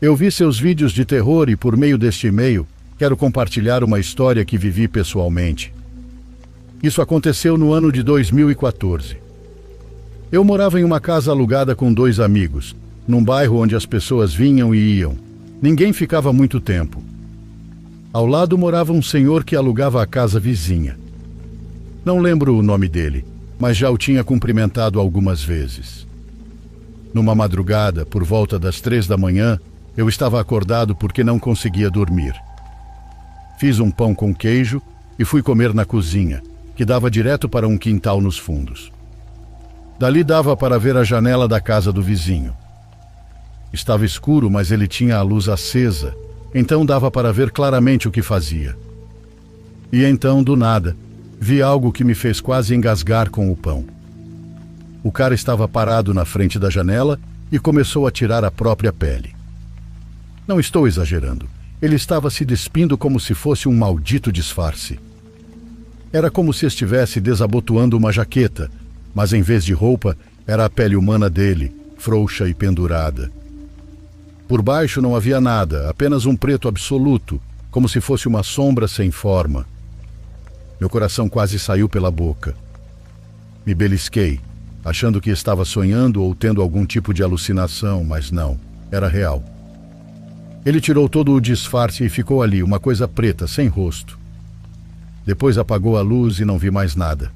Eu vi seus vídeos de terror e, por meio deste e-mail, quero compartilhar uma história que vivi pessoalmente. Isso aconteceu no ano de 2014. Eu morava em uma casa alugada com 2 amigos, num bairro onde as pessoas vinham e iam. Ninguém ficava muito tempo. Ao lado morava um senhor que alugava a casa vizinha. Não lembro o nome dele, mas já o tinha cumprimentado algumas vezes. Numa madrugada, por volta das 3 da manhã, eu estava acordado porque não conseguia dormir. Fiz um pão com queijo e fui comer na cozinha, que dava direto para um quintal nos fundos. Dali dava para ver a janela da casa do vizinho. Estava escuro, mas ele tinha a luz acesa, então dava para ver claramente o que fazia. E então, do nada, vi algo que me fez quase engasgar com o pão. O cara estava parado na frente da janela e começou a tirar a própria pele. Não estou exagerando. Ele estava se despindo como se fosse um maldito disfarce. Era como se estivesse desabotoando uma jaqueta, mas em vez de roupa, era a pele humana dele, frouxa e pendurada. Por baixo não havia nada, apenas um preto absoluto, como se fosse uma sombra sem forma. Meu coração quase saiu pela boca. Me belisquei, achando que estava sonhando ou tendo algum tipo de alucinação, mas não, era real. Ele tirou todo o disfarce e ficou ali, uma coisa preta, sem rosto. Depois apagou a luz e não vi mais nada.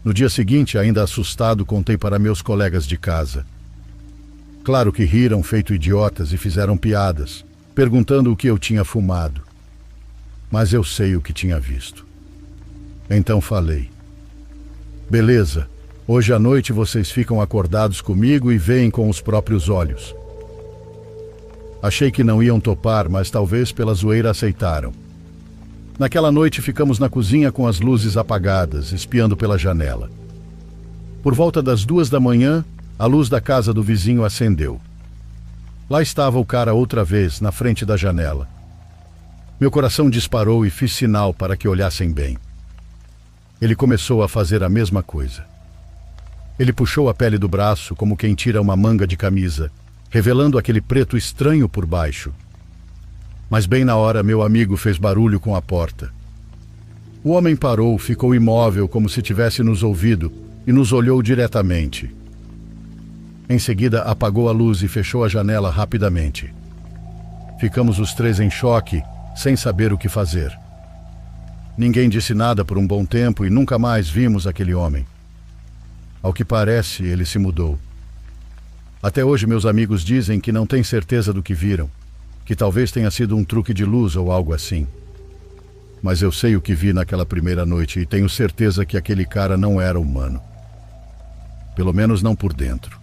No dia seguinte, ainda assustado, contei para meus colegas de casa. Claro que riram feito idiotas e fizeram piadas, perguntando o que eu tinha fumado. Mas eu sei o que tinha visto. Então falei: beleza, hoje à noite vocês ficam acordados comigo e veem com os próprios olhos. Achei que não iam topar, mas talvez pela zoeira aceitaram. Naquela noite ficamos na cozinha com as luzes apagadas, espiando pela janela. Por volta das 2 da manhã, a luz da casa do vizinho acendeu. Lá estava o cara outra vez, na frente da janela. Meu coração disparou e fiz sinal para que olhassem bem. Ele começou a fazer a mesma coisa. Ele puxou a pele do braço como quem tira uma manga de camisa, revelando aquele preto estranho por baixo. Mas bem na hora, meu amigo fez barulho com a porta. O homem parou, ficou imóvel como se tivesse nos ouvido e nos olhou diretamente. Em seguida, apagou a luz e fechou a janela rapidamente. Ficamos os 3 em choque, sem saber o que fazer. Ninguém disse nada por um bom tempo e nunca mais vimos aquele homem. Ao que parece, ele se mudou. Até hoje, meus amigos dizem que não têm certeza do que viram, que talvez tenha sido um truque de luz ou algo assim. Mas eu sei o que vi naquela primeira noite e tenho certeza que aquele cara não era humano. Pelo menos não por dentro.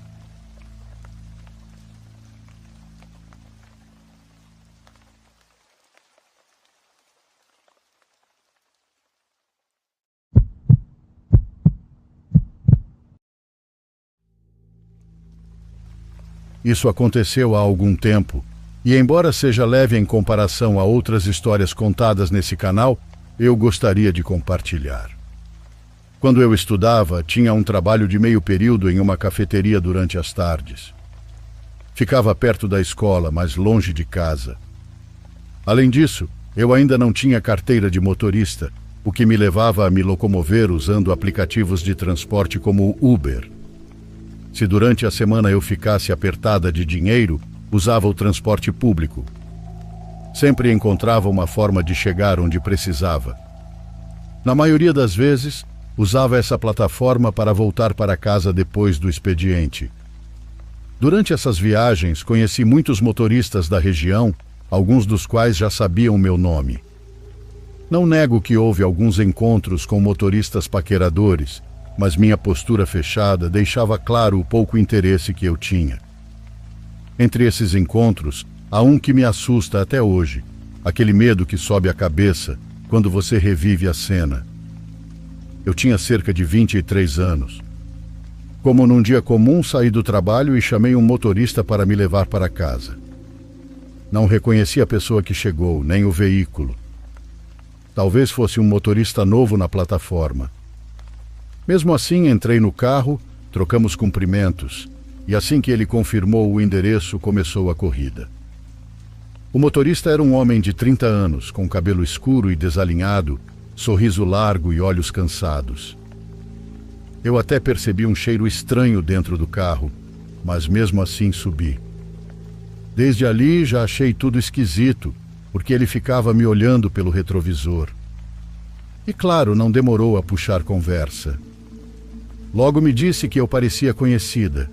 Isso aconteceu há algum tempo, e embora seja leve em comparação a outras histórias contadas nesse canal, eu gostaria de compartilhar. Quando eu estudava, tinha um trabalho de meio período em uma cafeteria durante as tardes. Ficava perto da escola, mas longe de casa. Além disso, eu ainda não tinha carteira de motorista, o que me levava a me locomover usando aplicativos de transporte como o Uber. Se durante a semana eu ficasse apertada de dinheiro, usava o transporte público. Sempre encontrava uma forma de chegar onde precisava. Na maioria das vezes, usava essa plataforma para voltar para casa depois do expediente. Durante essas viagens, conheci muitos motoristas da região, alguns dos quais já sabiam o meu nome. Não nego que houve alguns encontros com motoristas paqueradores, mas minha postura fechada deixava claro o pouco interesse que eu tinha. Entre esses encontros, há um que me assusta até hoje, aquele medo que sobe a cabeça quando você revive a cena. Eu tinha cerca de 23 anos. Como num dia comum, saí do trabalho e chamei um motorista para me levar para casa. Não reconheci a pessoa que chegou, nem o veículo. Talvez fosse um motorista novo na plataforma. Mesmo assim, entrei no carro, trocamos cumprimentos, e assim que ele confirmou o endereço, começou a corrida. O motorista era um homem de 30 anos, com cabelo escuro e desalinhado, sorriso largo e olhos cansados. Eu até percebi um cheiro estranho dentro do carro, mas mesmo assim subi. Desde ali já achei tudo esquisito, porque ele ficava me olhando pelo retrovisor. E claro, não demorou a puxar conversa. Logo me disse que eu parecia conhecida.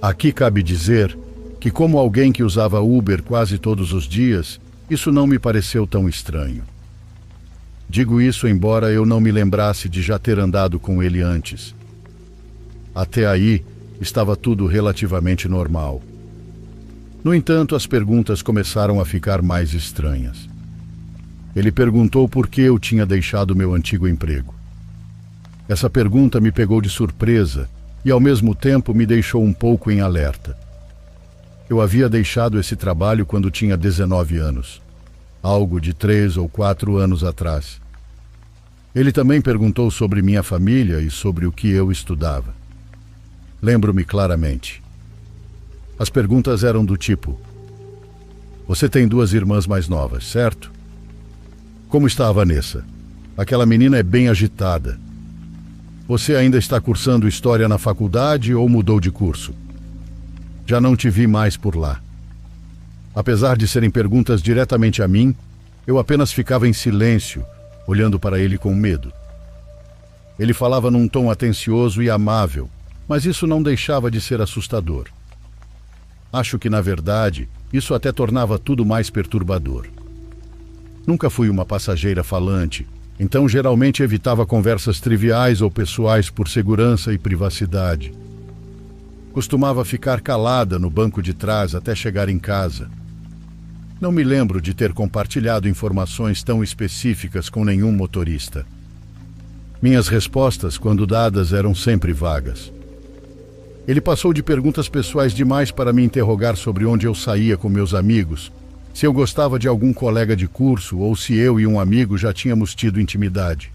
Aqui cabe dizer que, como alguém que usava Uber quase todos os dias, isso não me pareceu tão estranho. Digo isso embora eu não me lembrasse de já ter andado com ele antes. Até aí, estava tudo relativamente normal. No entanto, as perguntas começaram a ficar mais estranhas. Ele perguntou por que eu tinha deixado meu antigo emprego. Essa pergunta me pegou de surpresa e, ao mesmo tempo, me deixou um pouco em alerta. Eu havia deixado esse trabalho quando tinha 19 anos, algo de 3 ou 4 anos atrás. Ele também perguntou sobre minha família e sobre o que eu estudava. Lembro-me claramente. As perguntas eram do tipo: você tem 2 irmãs mais novas, certo? Como está a Vanessa? Aquela menina é bem agitada. Você ainda está cursando História na faculdade ou mudou de curso? Já não te vi mais por lá. Apesar de serem perguntas diretamente a mim, eu apenas ficava em silêncio, olhando para ele com medo. Ele falava num tom atencioso e amável, mas isso não deixava de ser assustador. Acho que, na verdade, isso até tornava tudo mais perturbador. Nunca fui uma passageira falante, então geralmente evitava conversas triviais ou pessoais por segurança e privacidade. Costumava ficar calada no banco de trás até chegar em casa. Não me lembro de ter compartilhado informações tão específicas com nenhum motorista. Minhas respostas, quando dadas, eram sempre vagas. Ele passou de perguntas pessoais demais para me interrogar sobre onde eu saía com meus amigos, se eu gostava de algum colega de curso ou se eu e um amigo já tínhamos tido intimidade.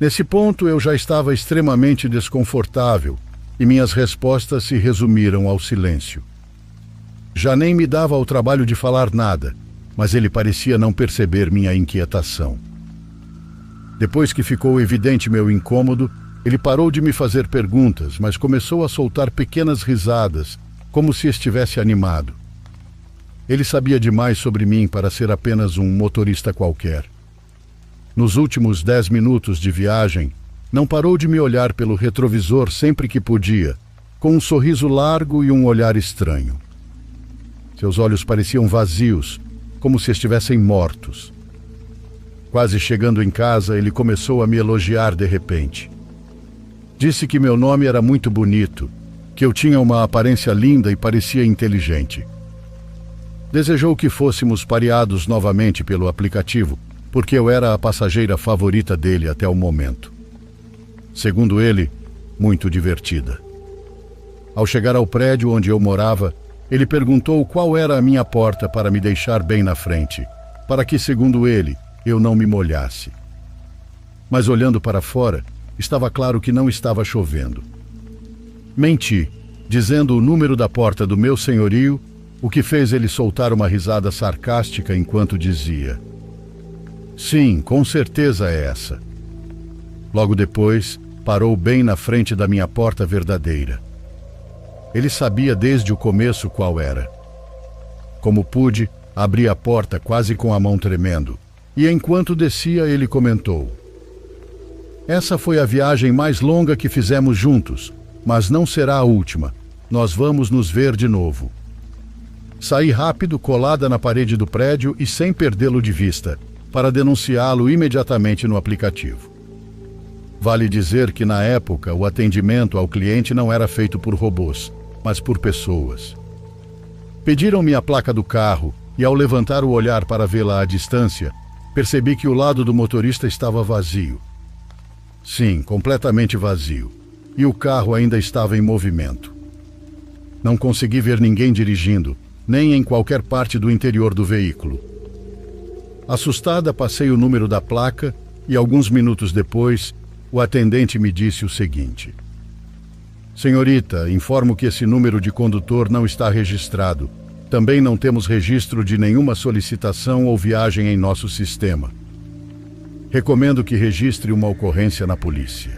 Nesse ponto, eu já estava extremamente desconfortável e minhas respostas se resumiram ao silêncio. Já nem me dava ao trabalho de falar nada, mas ele parecia não perceber minha inquietação. Depois que ficou evidente meu incômodo, ele parou de me fazer perguntas, mas começou a soltar pequenas risadas, como se estivesse animado. Ele sabia demais sobre mim para ser apenas um motorista qualquer. Nos últimos 10 minutos de viagem, não parou de me olhar pelo retrovisor sempre que podia, com um sorriso largo e um olhar estranho. Seus olhos pareciam vazios, como se estivessem mortos. Quase chegando em casa, ele começou a me elogiar de repente. Disse que meu nome era muito bonito, que eu tinha uma aparência linda e parecia inteligente. Desejou que fôssemos pareados novamente pelo aplicativo, porque eu era a passageira favorita dele até o momento. Segundo ele, muito divertida. Ao chegar ao prédio onde eu morava, ele perguntou qual era a minha porta para me deixar bem na frente, para que, segundo ele, eu não me molhasse. Mas olhando para fora, estava claro que não estava chovendo. Menti, dizendo o número da porta do meu senhorio, o que fez ele soltar uma risada sarcástica enquanto dizia: sim, com certeza é essa. Logo depois, parou bem na frente da minha porta verdadeira. Ele sabia desde o começo qual era. Como pude, abri a porta quase com a mão tremendo, e enquanto descia ele comentou: essa foi a viagem mais longa que fizemos juntos, mas não será a última. Nós vamos nos ver de novo. Saí rápido, colada na parede do prédio e sem perdê-lo de vista, para denunciá-lo imediatamente no aplicativo. Vale dizer que, na época, o atendimento ao cliente não era feito por robôs, mas por pessoas. Pediram-me a placa do carro e, ao levantar o olhar para vê-la à distância, percebi que o lado do motorista estava vazio. Sim, completamente vazio, e o carro ainda estava em movimento. Não consegui ver ninguém dirigindo, nem em qualquer parte do interior do veículo. Assustada, passei o número da placa e, alguns minutos depois, o atendente me disse o seguinte: senhorita, informo que esse número de condutor não está registrado. Também não temos registro de nenhuma solicitação ou viagem em nosso sistema. Recomendo que registre uma ocorrência na polícia.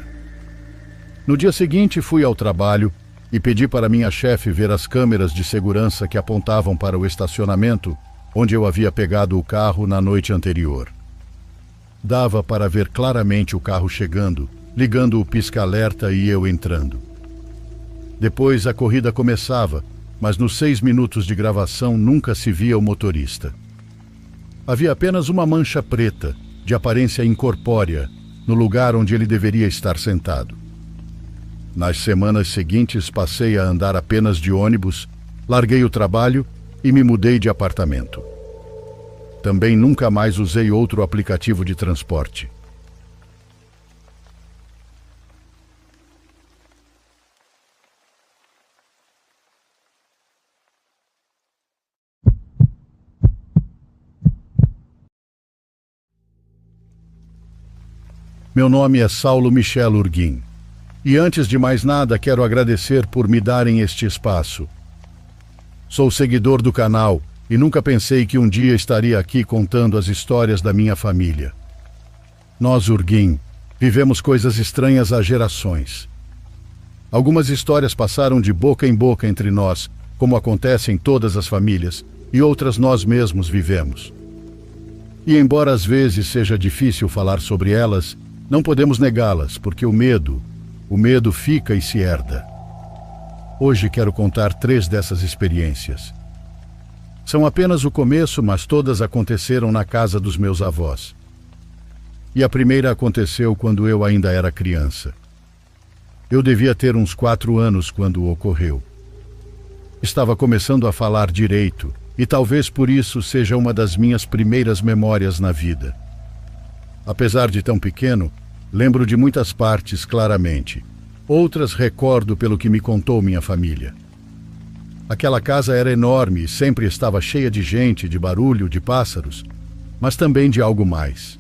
No dia seguinte, fui ao trabalho e pedi para minha chefe ver as câmeras de segurança que apontavam para o estacionamento onde eu havia pegado o carro na noite anterior. Dava para ver claramente o carro chegando, ligando o pisca-alerta e eu entrando. Depois a corrida começava, mas nos 6 minutos de gravação nunca se via o motorista. Havia apenas uma mancha preta, de aparência incorpórea, no lugar onde ele deveria estar sentado. Nas semanas seguintes passei a andar apenas de ônibus, larguei o trabalho e me mudei de apartamento. Também nunca mais usei outro aplicativo de transporte. Meu nome é Saulo Michel Urguim. E antes de mais nada, quero agradecer por me darem este espaço. Sou seguidor do canal e nunca pensei que um dia estaria aqui contando as histórias da minha família. Nós, Urguim, vivemos coisas estranhas há gerações. Algumas histórias passaram de boca em boca entre nós, como acontece em todas as famílias, e outras nós mesmos vivemos. E embora às vezes seja difícil falar sobre elas, não podemos negá-las, porque o medo fica e se herda. Hoje quero contar 3 dessas experiências. São apenas o começo, mas todas aconteceram na casa dos meus avós. E a primeira aconteceu quando eu ainda era criança. Eu devia ter uns 4 anos quando ocorreu. Estava começando a falar direito, e talvez por isso seja uma das minhas primeiras memórias na vida. Apesar de tão pequeno, lembro de muitas partes claramente. Outras recordo pelo que me contou minha família. Aquela casa era enorme e sempre estava cheia de gente, de barulho, de pássaros, mas também de algo mais.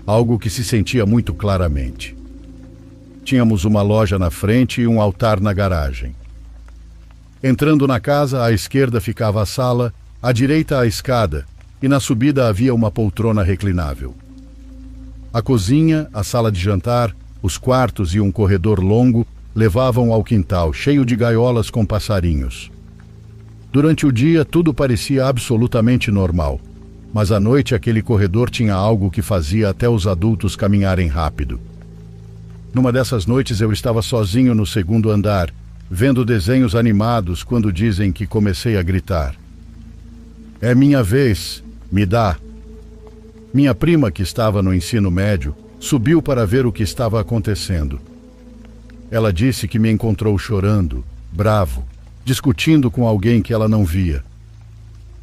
Algo que se sentia muito claramente. Tínhamos uma loja na frente e um altar na garagem. Entrando na casa, à esquerda ficava a sala, à direita a escada, e na subida havia uma poltrona reclinável. A cozinha, a sala de jantar, os quartos e um corredor longo levavam ao quintal, cheio de gaiolas com passarinhos. Durante o dia, tudo parecia absolutamente normal, mas à noite aquele corredor tinha algo que fazia até os adultos caminharem rápido. Numa dessas noites eu estava sozinho no 2º andar, vendo desenhos animados quando dizem que comecei a gritar. É minha vez, me dá. Minha prima, que estava no ensino médio, subiu para ver o que estava acontecendo. Ela disse que me encontrou chorando, bravo, discutindo com alguém que ela não via.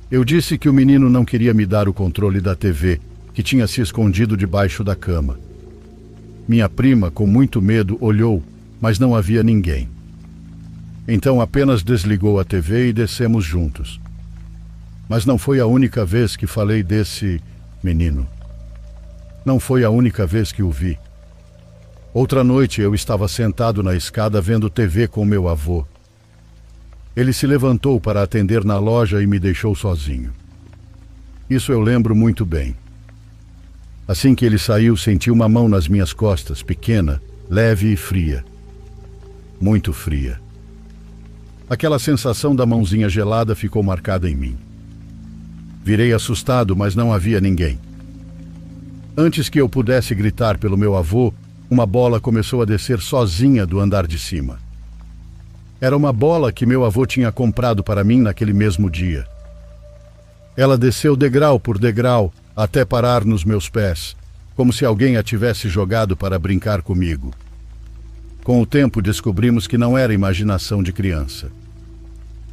Eu disse que o menino não queria me dar o controle da TV, que tinha se escondido debaixo da cama. Minha prima, com muito medo, olhou, mas não havia ninguém. Então apenas desligou a TV e descemos juntos. Mas não foi a única vez que falei desse menino. Não foi a única vez que o vi. Outra noite eu estava sentado na escada vendo TV com meu avô. Ele se levantou para atender na loja e me deixou sozinho. Isso eu lembro muito bem. Assim que ele saiu, senti uma mão nas minhas costas, pequena, leve e fria. Muito fria. Aquela sensação da mãozinha gelada ficou marcada em mim. Virei assustado, mas não havia ninguém. Antes que eu pudesse gritar pelo meu avô, uma bola começou a descer sozinha do andar de cima. Era uma bola que meu avô tinha comprado para mim naquele mesmo dia. Ela desceu degrau por degrau até parar nos meus pés, como se alguém a tivesse jogado para brincar comigo. Com o tempo descobrimos que não era imaginação de criança.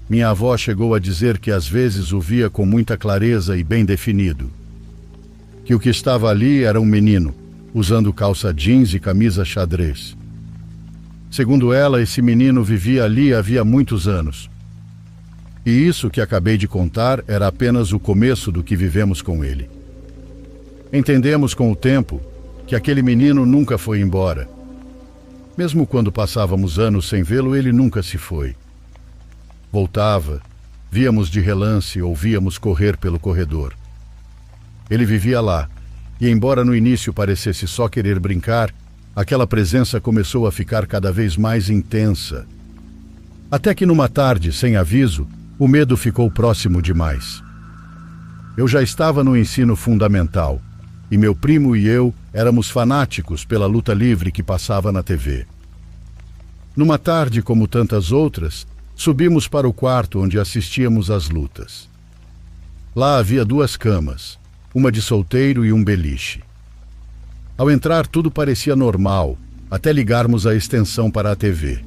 Minha avó chegou a dizer que às vezes o via com muita clareza e bem definido. Que o que estava ali era um menino, usando calça jeans e camisa xadrez. Segundo ela, esse menino vivia ali havia muitos anos. E isso que acabei de contar era apenas o começo do que vivemos com ele. Entendemos com o tempo que aquele menino nunca foi embora. Mesmo quando passávamos anos sem vê-lo, ele nunca se foi. Voltava, Víamos de relance ou víamos correr pelo corredor. Ele vivia lá, e embora no início parecesse só querer brincar, aquela presença começou a ficar cada vez mais intensa. Até que numa tarde, sem aviso, o medo ficou próximo demais. Eu já estava no ensino fundamental, e meu primo e eu éramos fanáticos pela luta livre que passava na TV. Numa tarde como tantas outras, subimos para o quarto onde assistíamos às lutas. Lá havia 2 camas, uma de solteiro e um beliche. Ao entrar, tudo parecia normal, até ligarmos a extensão para a TV.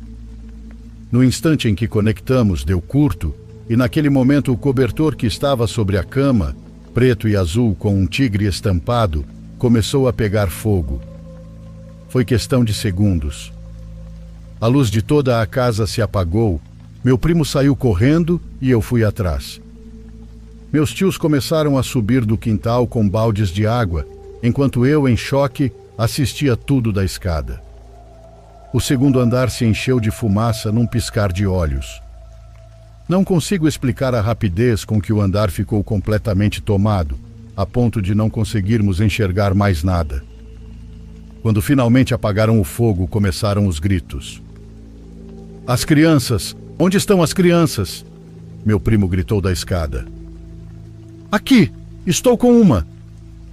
No instante em que conectamos, deu curto, e naquele momento o cobertor que estava sobre a cama, preto e azul com um tigre estampado, começou a pegar fogo. Foi questão de segundos. A luz de toda a casa se apagou, meu primo saiu correndo e eu fui atrás. Meus tios começaram a subir do quintal com baldes de água, enquanto eu, em choque, assistia tudo da escada. O 2º andar se encheu de fumaça num piscar de olhos. Não consigo explicar a rapidez com que o andar ficou completamente tomado, a ponto de não conseguirmos enxergar mais nada. Quando finalmente apagaram o fogo, começaram os gritos. As crianças! Onde estão as crianças? Meu primo gritou da escada. Aqui! Estou com uma!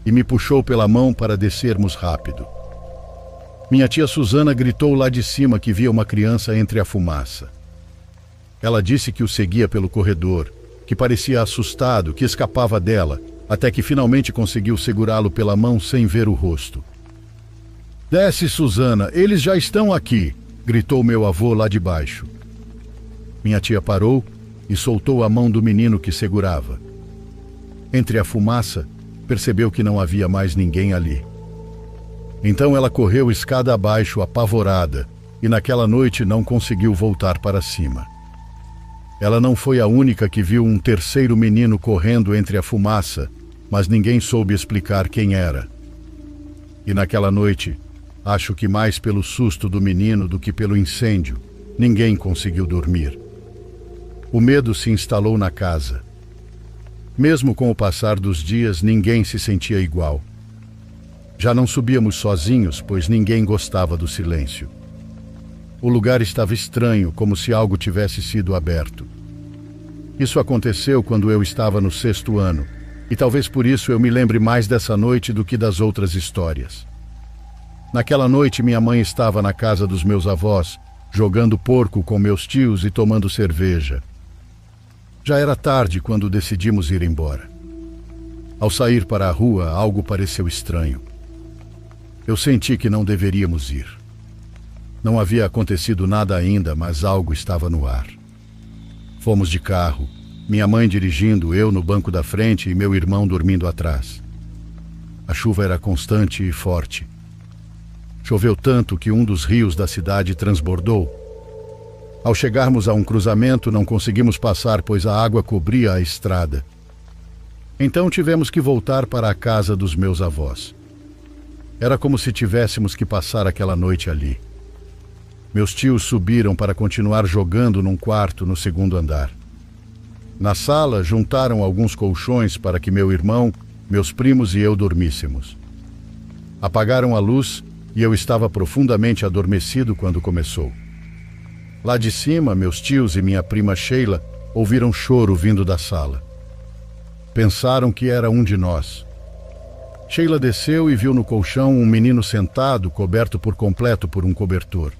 E me puxou pela mão para descermos rápido. Minha tia Susana gritou lá de cima que via uma criança entre a fumaça. Ela disse que o seguia pelo corredor, que parecia assustado, que escapava dela, até que finalmente conseguiu segurá-lo pela mão sem ver o rosto. Desce, Susana, eles já estão aqui! Gritou meu avô lá de baixo. Minha tia parou e soltou a mão do menino que segurava. Entre a fumaça, percebeu que não havia mais ninguém ali. Então ela correu escada abaixo, apavorada, e naquela noite não conseguiu voltar para cima. Ela não foi a única que viu um 3º menino correndo entre a fumaça, mas ninguém soube explicar quem era. E naquela noite, acho que mais pelo susto do menino do que pelo incêndio, ninguém conseguiu dormir. O medo se instalou na casa. Mesmo com o passar dos dias, ninguém se sentia igual. Já não subíamos sozinhos, pois ninguém gostava do silêncio. O lugar estava estranho, como se algo tivesse sido aberto. Isso aconteceu quando eu estava no 6º ano, e talvez por isso eu me lembre mais dessa noite do que das outras histórias. Naquela noite, minha mãe estava na casa dos meus avós, jogando porco com meus tios e tomando cerveja. Já era tarde quando decidimos ir embora. Ao sair para a rua, algo pareceu estranho. Eu senti que não deveríamos ir. Não havia acontecido nada ainda, mas algo estava no ar. Fomos de carro, minha mãe dirigindo, eu no banco da frente e meu irmão dormindo atrás. A chuva era constante e forte. Choveu tanto que um dos rios da cidade transbordou. Ao chegarmos a um cruzamento, não conseguimos passar, pois a água cobria a estrada. Então tivemos que voltar para a casa dos meus avós. Era como se tivéssemos que passar aquela noite ali. Meus tios subiram para continuar jogando num quarto no 2º andar. Na sala, juntaram alguns colchões para que meu irmão, meus primos e eu dormíssemos. Apagaram a luz e eu estava profundamente adormecido quando começou. Lá de cima, meus tios e minha prima Sheila ouviram choro vindo da sala. Pensaram que era um de nós. Sheila desceu e viu no colchão um menino sentado, coberto por completo por um cobertor.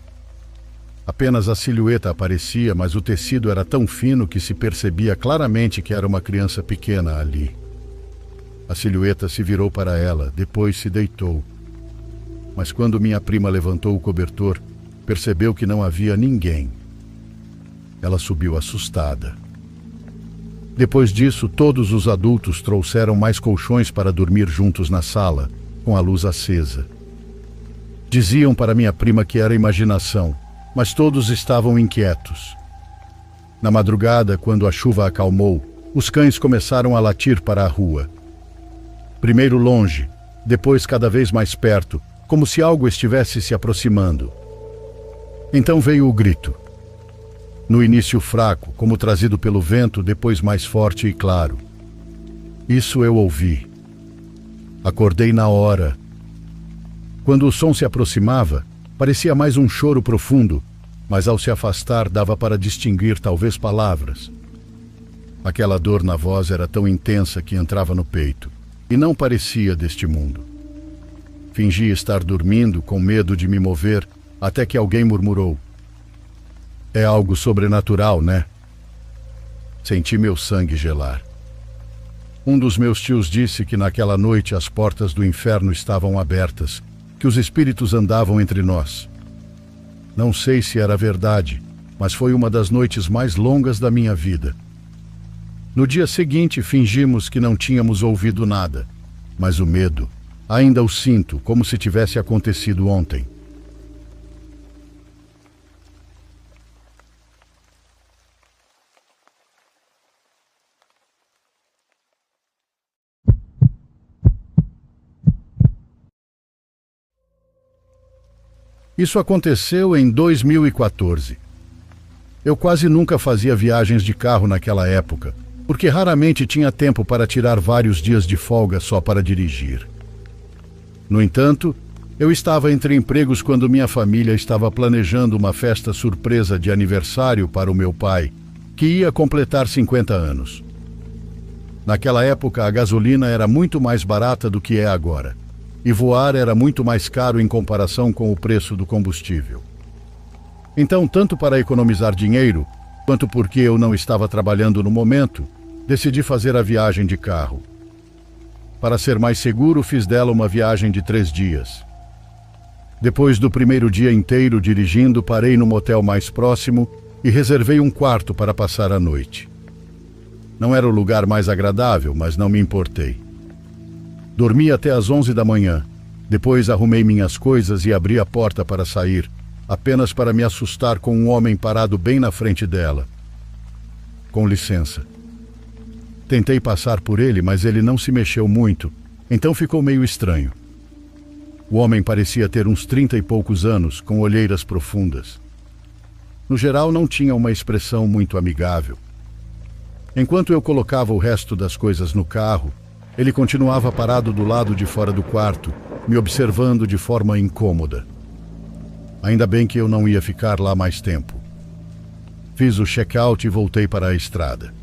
Apenas a silhueta aparecia, mas o tecido era tão fino que se percebia claramente que era uma criança pequena ali. A silhueta se virou para ela, depois se deitou. Mas quando minha prima levantou o cobertor, percebeu que não havia ninguém. Ela subiu assustada. Depois disso, todos os adultos trouxeram mais colchões para dormir juntos na sala, com a luz acesa. Diziam para minha prima que era imaginação, mas todos estavam inquietos. Na madrugada, quando a chuva acalmou, os cães começaram a latir para a rua. Primeiro longe, depois cada vez mais perto, como se algo estivesse se aproximando. Então veio o grito. No início fraco, como trazido pelo vento, depois mais forte e claro. Isso eu ouvi. Acordei na hora. Quando o som se aproximava, parecia mais um choro profundo, mas ao se afastar dava para distinguir talvez palavras. Aquela dor na voz era tão intensa que entrava no peito, e não parecia deste mundo. Fingi estar dormindo, com medo de me mover, até que alguém murmurou: "É algo sobrenatural, né?" Senti meu sangue gelar. Um dos meus tios disse que naquela noite as portas do inferno estavam abertas, que os espíritos andavam entre nós. Não sei se era verdade, mas foi uma das noites mais longas da minha vida. No dia seguinte, fingimos que não tínhamos ouvido nada, mas o medo, ainda o sinto, como se tivesse acontecido ontem. Isso aconteceu em 2014. Eu quase nunca fazia viagens de carro naquela época, porque raramente tinha tempo para tirar vários dias de folga só para dirigir. No entanto, eu estava entre empregos quando minha família estava planejando uma festa surpresa de aniversário para o meu pai, que ia completar 50 anos. Naquela época, a gasolina era muito mais barata do que é agora, e voar era muito mais caro em comparação com o preço do combustível. Então, tanto para economizar dinheiro, quanto porque eu não estava trabalhando no momento, decidi fazer a viagem de carro. Para ser mais seguro, fiz dela uma viagem de 3 dias. Depois do primeiro dia inteiro dirigindo, parei no motel mais próximo e reservei um quarto para passar a noite. Não era o lugar mais agradável, mas não me importei. Dormi até às 11 da manhã. Depois arrumei minhas coisas e abri a porta para sair, apenas para me assustar com um homem parado bem na frente dela. "Com licença." Tentei passar por ele, mas ele não se mexeu muito, então ficou meio estranho. O homem parecia ter uns 30 e poucos anos, com olheiras profundas. No geral, não tinha uma expressão muito amigável. Enquanto eu colocava o resto das coisas no carro, ele continuava parado do lado de fora do quarto, me observando de forma incômoda. Ainda bem que eu não ia ficar lá mais tempo. Fiz o check-out e voltei para a estrada.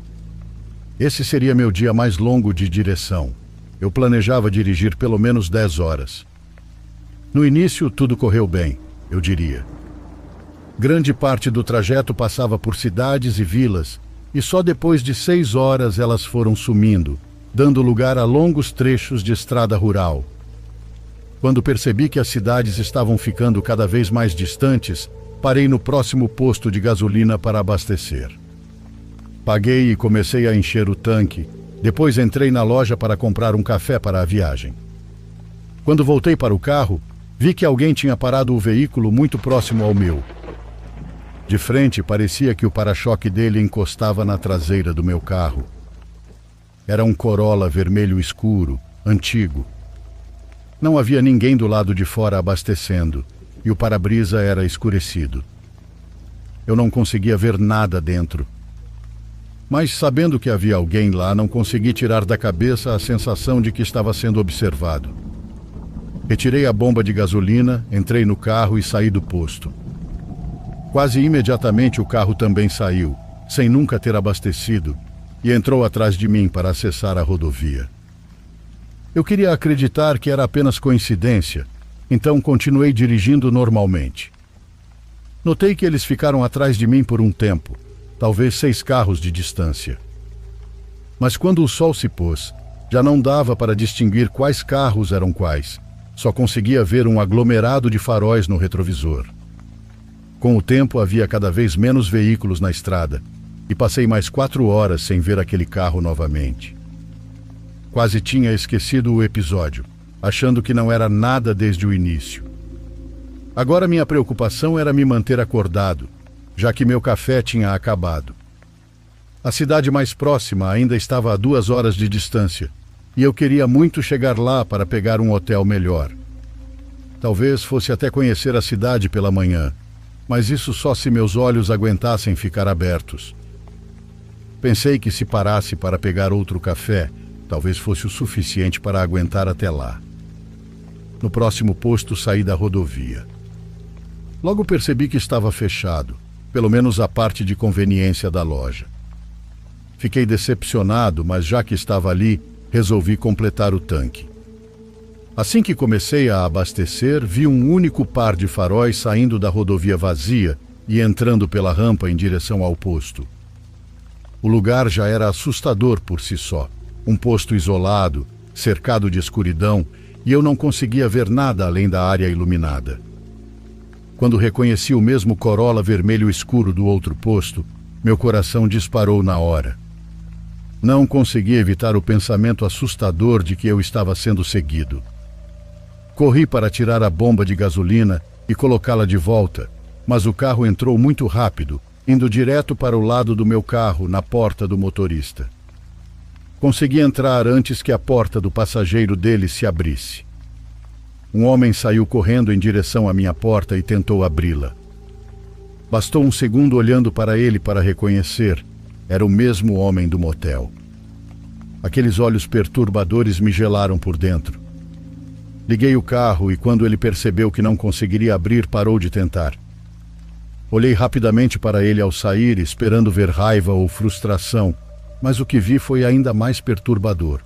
Esse seria meu dia mais longo de direção. Eu planejava dirigir pelo menos 10 horas. No início, tudo correu bem, eu diria. Grande parte do trajeto passava por cidades e vilas, e só depois de 6 horas elas foram sumindo, dando lugar a longos trechos de estrada rural. Quando percebi que as cidades estavam ficando cada vez mais distantes, parei no próximo posto de gasolina para abastecer. Paguei e comecei a encher o tanque. Depois entrei na loja para comprar um café para a viagem. Quando voltei para o carro, vi que alguém tinha parado o veículo muito próximo ao meu. De frente, parecia que o para-choque dele encostava na traseira do meu carro. Era um Corolla vermelho escuro, antigo. Não havia ninguém do lado de fora abastecendo, e o para-brisa era escurecido. Eu não conseguia ver nada dentro. Mas, sabendo que havia alguém lá, não consegui tirar da cabeça a sensação de que estava sendo observado. Retirei a bomba de gasolina, entrei no carro e saí do posto. Quase imediatamente o carro também saiu, sem nunca ter abastecido, e entrou atrás de mim para acessar a rodovia. Eu queria acreditar que era apenas coincidência, então continuei dirigindo normalmente. Notei que eles ficaram atrás de mim por um tempo, talvez 6 carros de distância. Mas quando o sol se pôs, já não dava para distinguir quais carros eram quais, só conseguia ver um aglomerado de faróis no retrovisor. Com o tempo havia cada vez menos veículos na estrada, e passei mais 4 horas sem ver aquele carro novamente. Quase tinha esquecido o episódio, achando que não era nada desde o início. Agora minha preocupação era me manter acordado, já que meu café tinha acabado. A cidade mais próxima ainda estava a 2 horas de distância, e eu queria muito chegar lá para pegar um hotel melhor. Talvez fosse até conhecer a cidade pela manhã, mas isso só se meus olhos aguentassem ficar abertos. Pensei que se parasse para pegar outro café, talvez fosse o suficiente para aguentar até lá. No próximo posto, saí da rodovia. Logo percebi que estava fechado, pelo menos a parte de conveniência da loja. Fiquei decepcionado, mas já que estava ali, resolvi completar o tanque. Assim que comecei a abastecer, vi um único par de faróis saindo da rodovia vazia e entrando pela rampa em direção ao posto. O lugar já era assustador por si só. Um posto isolado, cercado de escuridão, e eu não conseguia ver nada além da área iluminada. Quando reconheci o mesmo Corolla vermelho escuro do outro posto, meu coração disparou na hora. Não consegui evitar o pensamento assustador de que eu estava sendo seguido. Corri para tirar a bomba de gasolina e colocá-la de volta, mas o carro entrou muito rápido, indo direto para o lado do meu carro, na porta do motorista. Consegui entrar antes que a porta do passageiro dele se abrisse. Um homem saiu correndo em direção à minha porta e tentou abri-la. Bastou um segundo olhando para ele para reconhecer. Era o mesmo homem do motel. Aqueles olhos perturbadores me gelaram por dentro. Liguei o carro e quando ele percebeu que não conseguiria abrir, parou de tentar. Olhei rapidamente para ele ao sair, esperando ver raiva ou frustração, mas o que vi foi ainda mais perturbador.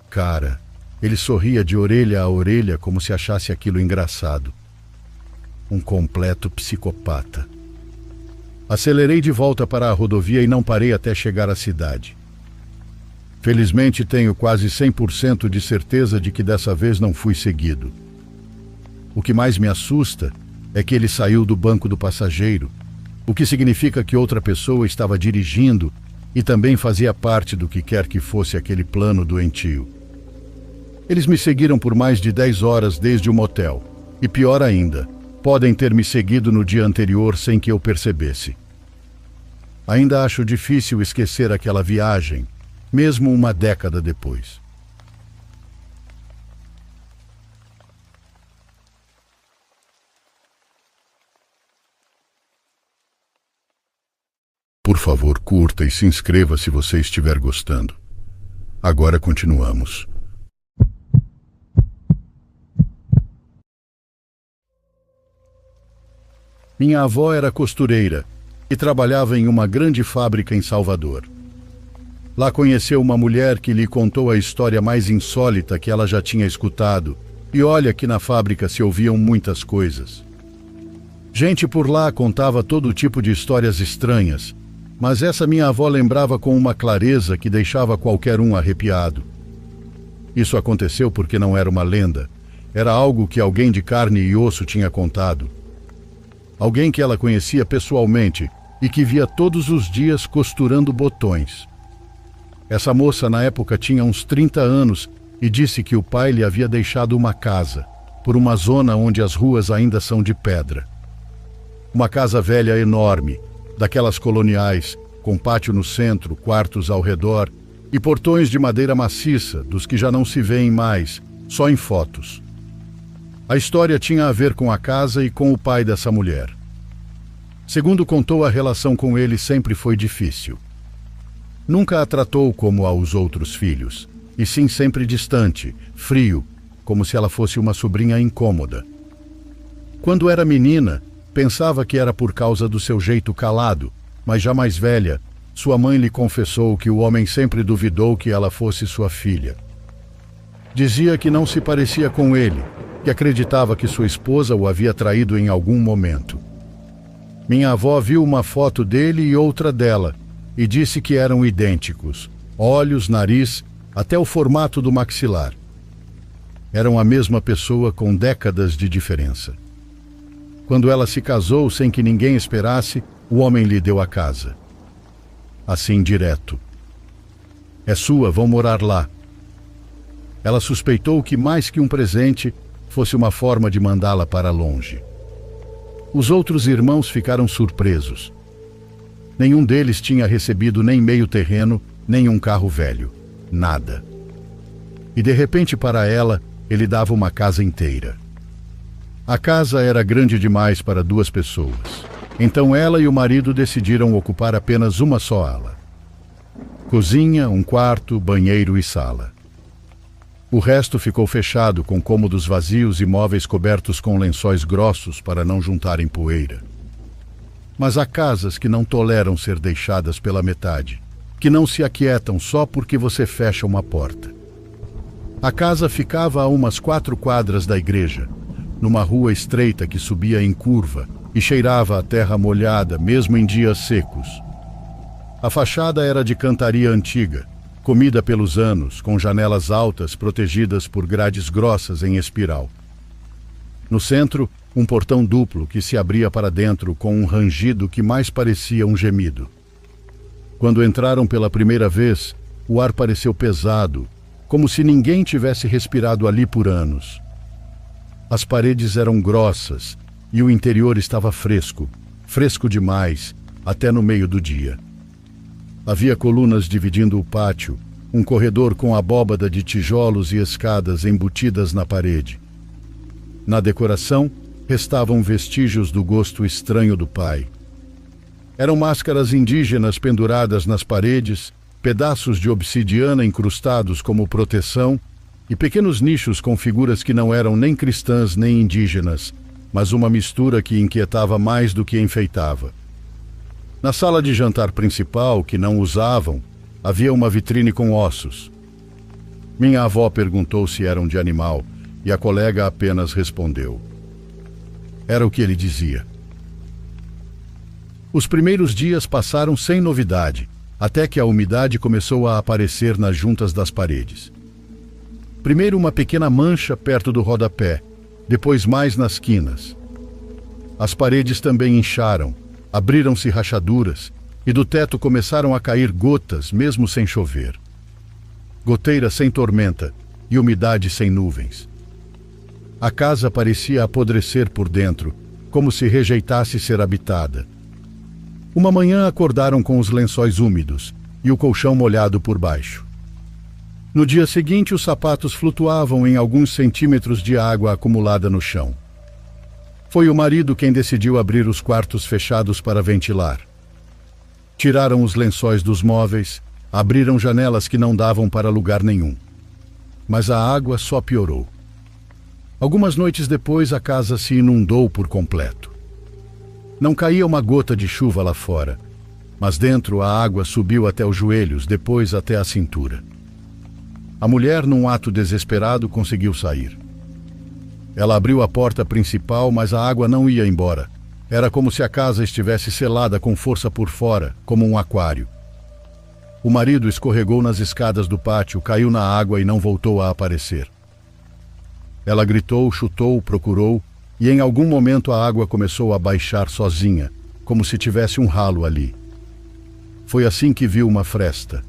Cara, ele sorria de orelha a orelha como se achasse aquilo engraçado. Um completo psicopata. Acelerei de volta para a rodovia e não parei até chegar à cidade. Felizmente tenho quase 100% de certeza de que dessa vez não fui seguido. O que mais me assusta é que ele saiu do banco do passageiro, o que significa que outra pessoa estava dirigindo e também fazia parte do que quer que fosse aquele plano doentio. Eles me seguiram por mais de 10 horas desde o motel, e pior ainda, podem ter me seguido no dia anterior sem que eu percebesse. Ainda acho difícil esquecer aquela viagem, mesmo uma década depois. Por favor, curta e se inscreva se você estiver gostando. Agora continuamos. Minha avó era costureira e trabalhava em uma grande fábrica em Salvador. Lá conheceu uma mulher que lhe contou a história mais insólita que ela já tinha escutado, e olha que na fábrica se ouviam muitas coisas. Gente por lá contava todo tipo de histórias estranhas, mas essa minha avó lembrava com uma clareza que deixava qualquer um arrepiado. Isso aconteceu porque não era uma lenda, era algo que alguém de carne e osso tinha contado. Alguém que ela conhecia pessoalmente e que via todos os dias costurando botões. Essa moça na época tinha uns 30 anos e disse que o pai lhe havia deixado uma casa, por uma zona onde as ruas ainda são de pedra. Uma casa velha enorme, daquelas coloniais, com pátio no centro, quartos ao redor e portões de madeira maciça, dos que já não se vêem mais, só em fotos. A história tinha a ver com a casa e com o pai dessa mulher. Segundo contou, a relação com ele sempre foi difícil. Nunca a tratou como aos outros filhos, e sim sempre distante, frio, como se ela fosse uma sobrinha incômoda. Quando era menina, pensava que era por causa do seu jeito calado, mas já mais velha, sua mãe lhe confessou que o homem sempre duvidou que ela fosse sua filha. Dizia que não se parecia com ele, que acreditava que sua esposa o havia traído em algum momento. Minha avó viu uma foto dele e outra dela, e disse que eram idênticos, olhos, nariz, até o formato do maxilar. Eram a mesma pessoa com décadas de diferença. Quando ela se casou sem que ninguém esperasse, o homem lhe deu a casa. Assim, direto. É sua, vão morar lá. Ela suspeitou que mais que um presente, fosse uma forma de mandá-la para longe. Os outros irmãos ficaram surpresos. Nenhum deles tinha recebido nem meio terreno, nem um carro velho. Nada. E de repente para ela, ele dava uma casa inteira. A casa era grande demais para 2 pessoas. Então ela e o marido decidiram ocupar apenas uma só ala. Cozinha, um quarto, banheiro e sala. O resto ficou fechado com cômodos vazios e móveis cobertos com lençóis grossos para não juntarem poeira. Mas há casas que não toleram ser deixadas pela metade, que não se aquietam só porque você fecha uma porta. A casa ficava a umas 4 quadras da igreja, numa rua estreita que subia em curva e cheirava a terra molhada, mesmo em dias secos. A fachada era de cantaria antiga, comida pelos anos, com janelas altas protegidas por grades grossas em espiral. No centro, um portão duplo que se abria para dentro com um rangido que mais parecia um gemido. Quando entraram pela primeira vez, o ar pareceu pesado, como se ninguém tivesse respirado ali por anos. As paredes eram grossas e o interior estava fresco, fresco demais, até no meio do dia. Havia colunas dividindo o pátio, um corredor com abóbada de tijolos e escadas embutidas na parede. Na decoração, restavam vestígios do gosto estranho do pai. Eram máscaras indígenas penduradas nas paredes, pedaços de obsidiana incrustados como proteção e pequenos nichos com figuras que não eram nem cristãs nem indígenas, mas uma mistura que inquietava mais do que enfeitava. Na sala de jantar principal, que não usavam, havia uma vitrine com ossos. Minha avó perguntou se eram de animal e a colega apenas respondeu. Era o que ele dizia. Os primeiros dias passaram sem novidade, até que a umidade começou a aparecer nas juntas das paredes. Primeiro uma pequena mancha perto do rodapé, depois mais nas quinas. As paredes também incharam, abriram-se rachaduras e do teto começaram a cair gotas, mesmo sem chover. Goteira sem tormenta e umidade sem nuvens. A casa parecia apodrecer por dentro, como se rejeitasse ser habitada. Uma manhã acordaram com os lençóis úmidos e o colchão molhado por baixo. No dia seguinte, os sapatos flutuavam em alguns centímetros de água acumulada no chão. Foi o marido quem decidiu abrir os quartos fechados para ventilar. Tiraram os lençóis dos móveis, abriram janelas que não davam para lugar nenhum. Mas a água só piorou. Algumas noites depois, a casa se inundou por completo. Não caía uma gota de chuva lá fora, mas dentro a água subiu até os joelhos, depois até a cintura. A mulher, num ato desesperado, conseguiu sair. Ela abriu a porta principal, mas a água não ia embora. Era como se a casa estivesse selada com força por fora, como um aquário. O marido escorregou nas escadas do pátio, caiu na água e não voltou a aparecer. Ela gritou, chutou, procurou, e em algum momento a água começou a baixar sozinha, como se tivesse um ralo ali. Foi assim que viu uma fresta.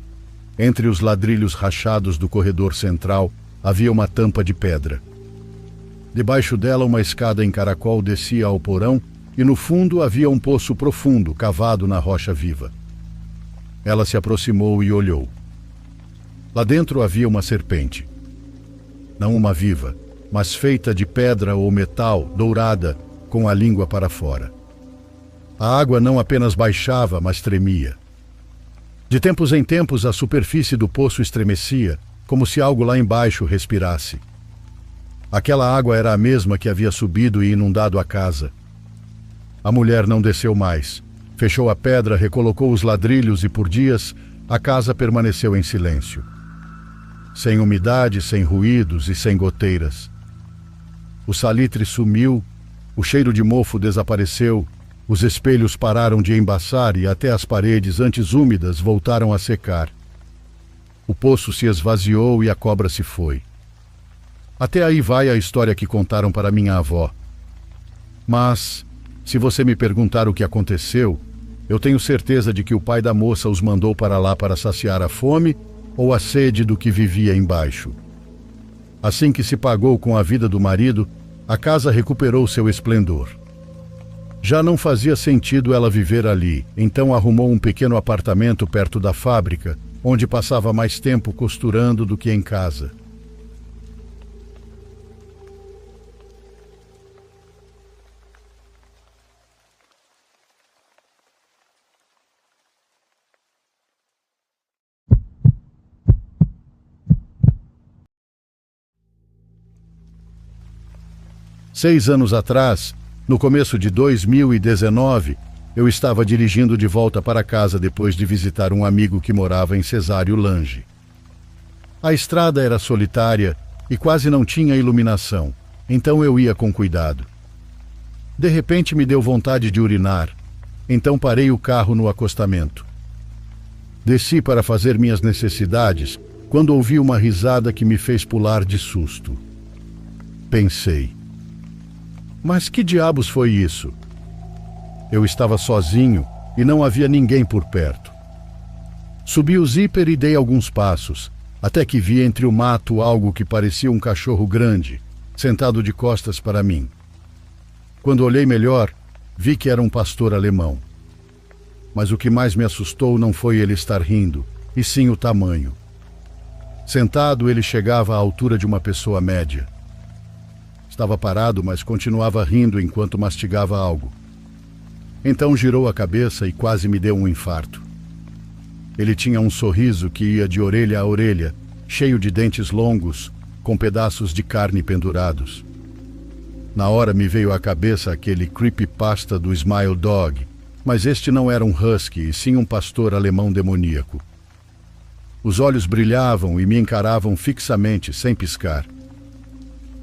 Entre os ladrilhos rachados do corredor central havia uma tampa de pedra. Debaixo dela, uma escada em caracol descia ao porão e no fundo havia um poço profundo, cavado na rocha viva. Ela se aproximou e olhou. Lá dentro havia uma serpente. Não uma viva, mas feita de pedra ou metal, dourada, com a língua para fora. A água não apenas baixava, mas tremia. De tempos em tempos, a superfície do poço estremecia, como se algo lá embaixo respirasse. Aquela água era a mesma que havia subido e inundado a casa. A mulher não desceu mais. Fechou a pedra, recolocou os ladrilhos e, por dias, a casa permaneceu em silêncio. Sem umidade, sem ruídos e sem goteiras. O salitre sumiu, o cheiro de mofo desapareceu, os espelhos pararam de embaçar e até as paredes, antes úmidas, voltaram a secar. O poço se esvaziou e a cobra se foi. Até aí vai a história que contaram para minha avó. Mas, se você me perguntar o que aconteceu, eu tenho certeza de que o pai da moça os mandou para lá para saciar a fome ou a sede do que vivia embaixo. Assim que se pagou com a vida do marido, a casa recuperou seu esplendor. Já não fazia sentido ela viver ali, então arrumou um pequeno apartamento perto da fábrica, onde passava mais tempo costurando do que em casa. 6 anos atrás, no começo de 2019, eu estava dirigindo de volta para casa depois de visitar um amigo que morava em Cesário Lange. A estrada era solitária e quase não tinha iluminação, então eu ia com cuidado. De repente me deu vontade de urinar, então parei o carro no acostamento. Desci para fazer minhas necessidades quando ouvi uma risada que me fez pular de susto. Pensei, mas que diabos foi isso? Eu estava sozinho e não havia ninguém por perto. Subi o zíper e dei alguns passos, até que vi entre o mato algo que parecia um cachorro grande, sentado de costas para mim. Quando olhei melhor, vi que era um pastor alemão. Mas o que mais me assustou não foi ele estar rindo, e sim o tamanho. Sentado, ele chegava à altura de uma pessoa média. Estava parado, mas continuava rindo enquanto mastigava algo. Então girou a cabeça e quase me deu um infarto. Ele tinha um sorriso que ia de orelha a orelha, cheio de dentes longos, com pedaços de carne pendurados. Na hora me veio à cabeça aquele creepypasta do Smile Dog, mas este não era um husky, e sim um pastor alemão demoníaco. Os olhos brilhavam e me encaravam fixamente, sem piscar.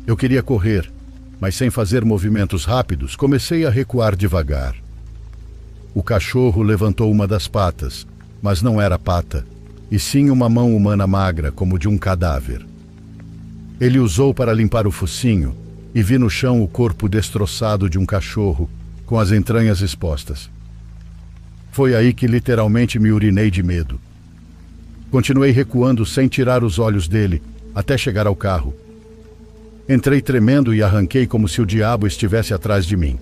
Eu queria correr, mas sem fazer movimentos rápidos, comecei a recuar devagar. O cachorro levantou uma das patas, mas não era pata, e sim uma mão humana magra, como de um cadáver. Ele usou para limpar o focinho, e vi no chão o corpo destroçado de um cachorro, com as entranhas expostas. Foi aí que literalmente me urinei de medo. Continuei recuando sem tirar os olhos dele, até chegar ao carro. Entrei tremendo e arranquei como se o diabo estivesse atrás de mim.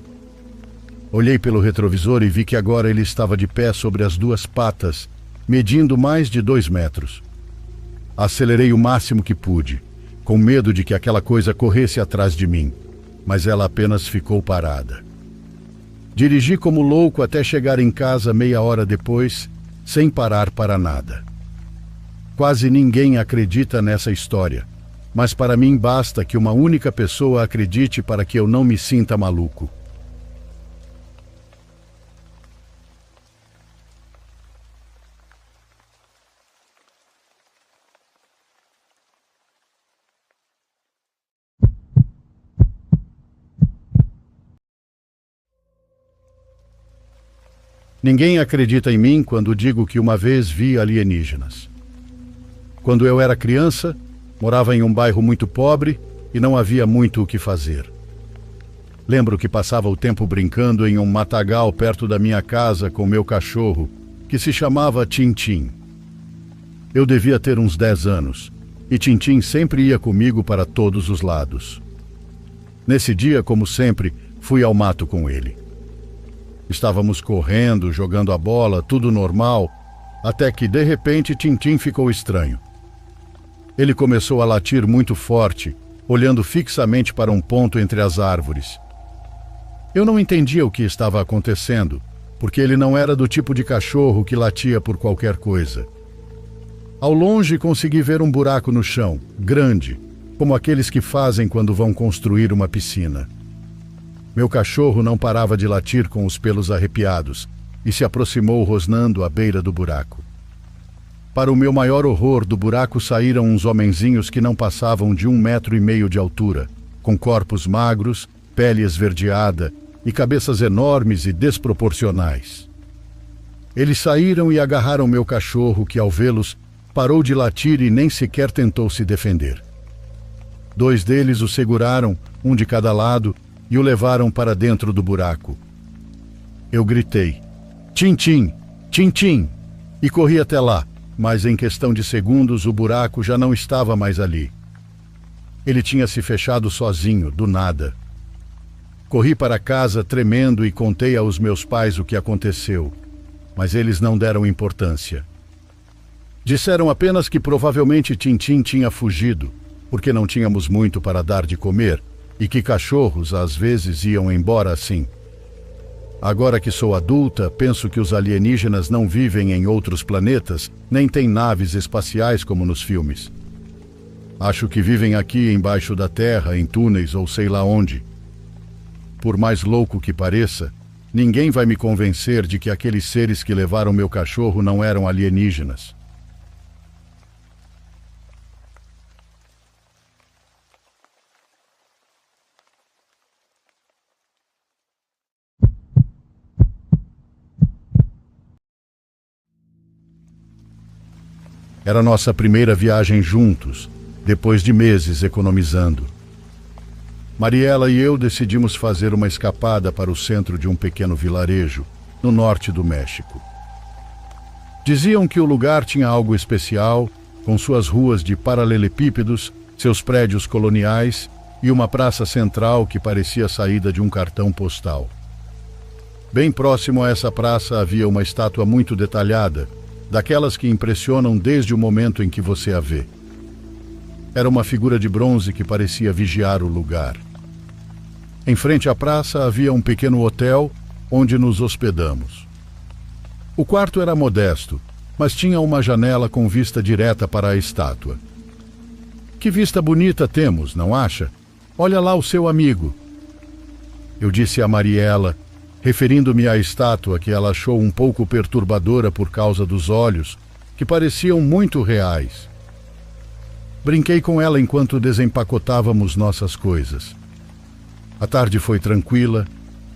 Olhei pelo retrovisor e vi que agora ele estava de pé sobre as 2 patas, medindo mais de 2 metros. Acelerei o máximo que pude, com medo de que aquela coisa corresse atrás de mim, mas ela apenas ficou parada. Dirigi como louco até chegar em casa meia hora depois, sem parar para nada. Quase ninguém acredita nessa história, mas para mim basta que uma única pessoa acredite para que eu não me sinta maluco. Ninguém acredita em mim quando digo que uma vez vi alienígenas. Quando eu era criança, morava em um bairro muito pobre e não havia muito o que fazer. Lembro que passava o tempo brincando em um matagal perto da minha casa com meu cachorro, que se chamava Tintim. Eu devia ter uns 10 anos, e Tintim sempre ia comigo para todos os lados. Nesse dia, como sempre, fui ao mato com ele. Estávamos correndo, jogando a bola, tudo normal, até que, de repente, Tintim ficou estranho. Ele começou a latir muito forte, olhando fixamente para um ponto entre as árvores. Eu não entendia o que estava acontecendo, porque ele não era do tipo de cachorro que latia por qualquer coisa. Ao longe consegui ver um buraco no chão, grande, como aqueles que fazem quando vão construir uma piscina. Meu cachorro não parava de latir com os pelos arrepiados e se aproximou rosnando à beira do buraco. Para o meu maior horror, do buraco saíram uns homenzinhos que não passavam de 1,5 metros de altura, com corpos magros, pele esverdeada e cabeças enormes e desproporcionais. Eles saíram e agarraram meu cachorro, que ao vê-los parou de latir e nem sequer tentou se defender. 2 deles o seguraram, um de cada lado, e o levaram para dentro do buraco. Eu gritei, Tintim, Tintim, e corri até lá, mas em questão de segundos o buraco já não estava mais ali. Ele tinha se fechado sozinho, do nada. Corri para casa tremendo e contei aos meus pais o que aconteceu, mas eles não deram importância. Disseram apenas que provavelmente Tintim tinha fugido, porque não tínhamos muito para dar de comer, e que cachorros às vezes iam embora assim. Agora que sou adulta, penso que os alienígenas não vivem em outros planetas, nem têm naves espaciais como nos filmes. Acho que vivem aqui embaixo da terra, em túneis ou sei lá onde. por mais louco que pareça, ninguém vai me convencer de que aqueles seres que levaram meu cachorro não eram alienígenas. Era nossa primeira viagem juntos, depois de meses economizando. Mariela e eu decidimos fazer uma escapada para o centro de um pequeno vilarejo, no norte do México. Diziam que o lugar tinha algo especial, com suas ruas de paralelepípedos, seus prédios coloniais e uma praça central que parecia saída de um cartão postal. Bem próximo a essa praça havia uma estátua muito detalhada, daquelas que impressionam desde o momento em que você a vê. Era uma figura de bronze que parecia vigiar o lugar. Em frente à praça havia um pequeno hotel onde nos hospedamos. O quarto era modesto, mas tinha uma janela com vista direta para a estátua. Que vista bonita temos, não acha? Olha lá o seu amigo. Eu disse a Mariela, referindo-me à estátua que ela achou um pouco perturbadora por causa dos olhos, que pareciam muito reais. Brinquei com ela enquanto desempacotávamos nossas coisas. A tarde foi tranquila,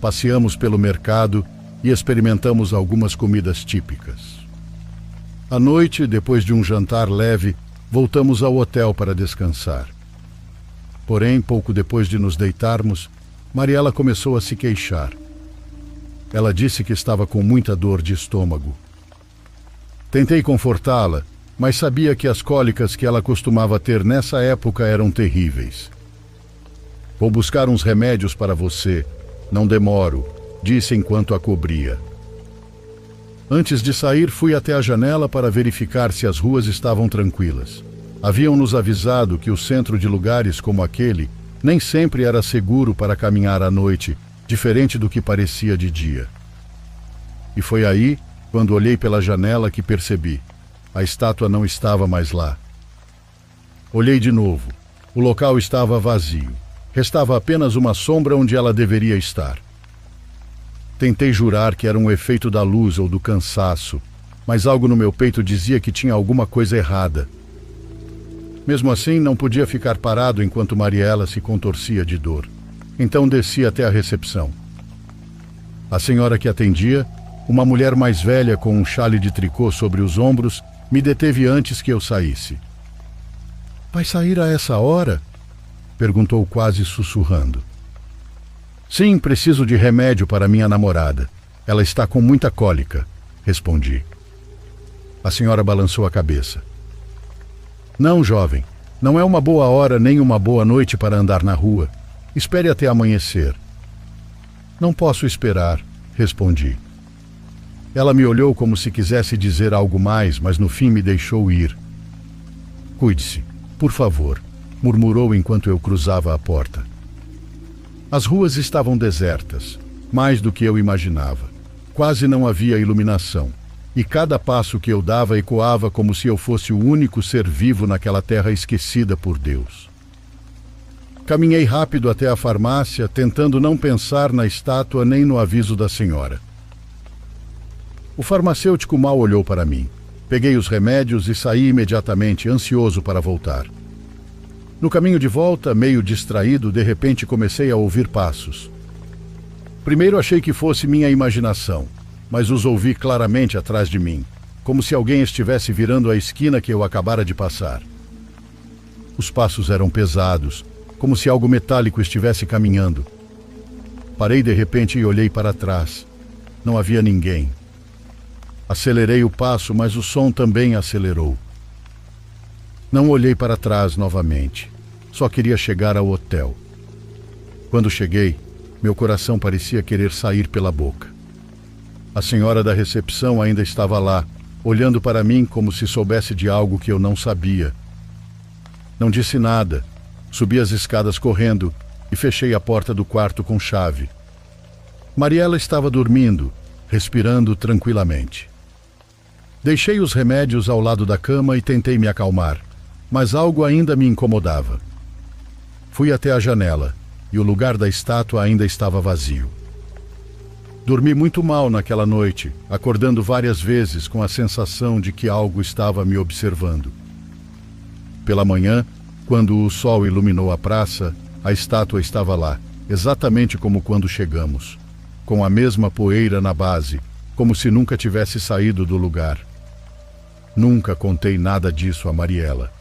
passeamos pelo mercado e experimentamos algumas comidas típicas. À noite, depois de um jantar leve, voltamos ao hotel para descansar. Porém, pouco depois de nos deitarmos, Mariela começou a se queixar. Ela disse que estava com muita dor de estômago. Tentei confortá-la, mas sabia que as cólicas que ela costumava ter nessa época eram terríveis. Vou buscar uns remédios para você. Não demoro, disse enquanto a cobria. Antes de sair, fui até a janela para verificar se as ruas estavam tranquilas. Haviam nos avisado que o centro de lugares como aquele nem sempre era seguro para caminhar à noite, diferente do que parecia de dia. E foi aí, quando olhei pela janela, que percebi. A estátua não estava mais lá. Olhei de novo. O local estava vazio. Restava apenas uma sombra onde ela deveria estar. Tentei jurar que era um efeito da luz ou do cansaço, mas algo no meu peito dizia que tinha alguma coisa errada. Mesmo assim, não podia ficar parado enquanto Mariela se contorcia de dor. Então desci até a recepção. A senhora que atendia, uma mulher mais velha com um xale de tricô sobre os ombros, me deteve antes que eu saísse. "Vai sair a essa hora?" perguntou quase sussurrando. "Sim, preciso de remédio para minha namorada. Ela está com muita cólica", respondi. A senhora balançou a cabeça. "Não, jovem, não é uma boa hora nem uma boa noite para andar na rua. Espere até amanhecer." "Não posso esperar", respondi. Ela me olhou como se quisesse dizer algo mais, mas no fim me deixou ir. "Cuide-se, por favor", murmurou enquanto eu cruzava a porta. As ruas estavam desertas, mais do que eu imaginava. Quase não havia iluminação, e cada passo que eu dava ecoava como se eu fosse o único ser vivo naquela terra esquecida por Deus. Caminhei rápido até a farmácia, tentando não pensar na estátua nem no aviso da senhora. O farmacêutico mal olhou para mim. Peguei os remédios e saí imediatamente, ansioso para voltar. No caminho de volta, meio distraído, de repente comecei a ouvir passos. Primeiro achei que fosse minha imaginação, mas os ouvi claramente atrás de mim, como se alguém estivesse virando a esquina que eu acabara de passar. Os passos eram pesados, como se algo metálico estivesse caminhando. Parei de repente e olhei para trás. Não havia ninguém. Acelerei o passo, mas o som também acelerou. Não olhei para trás novamente. Só queria chegar ao hotel. Quando cheguei, meu coração parecia querer sair pela boca. A senhora da recepção ainda estava lá, olhando para mim como se soubesse de algo que eu não sabia. Não disse nada. Subi as escadas correndo e fechei a porta do quarto com chave. Mariela estava dormindo, respirando tranquilamente. Deixei os remédios ao lado da cama e tentei me acalmar, mas algo ainda me incomodava. Fui até a janela e o lugar da estátua ainda estava vazio. Dormi muito mal naquela noite, acordando várias vezes com a sensação de que algo estava me observando. Pela manhã, quando o sol iluminou a praça, a estátua estava lá, exatamente como quando chegamos, com a mesma poeira na base, como se nunca tivesse saído do lugar. Nunca contei nada disso a Mariela.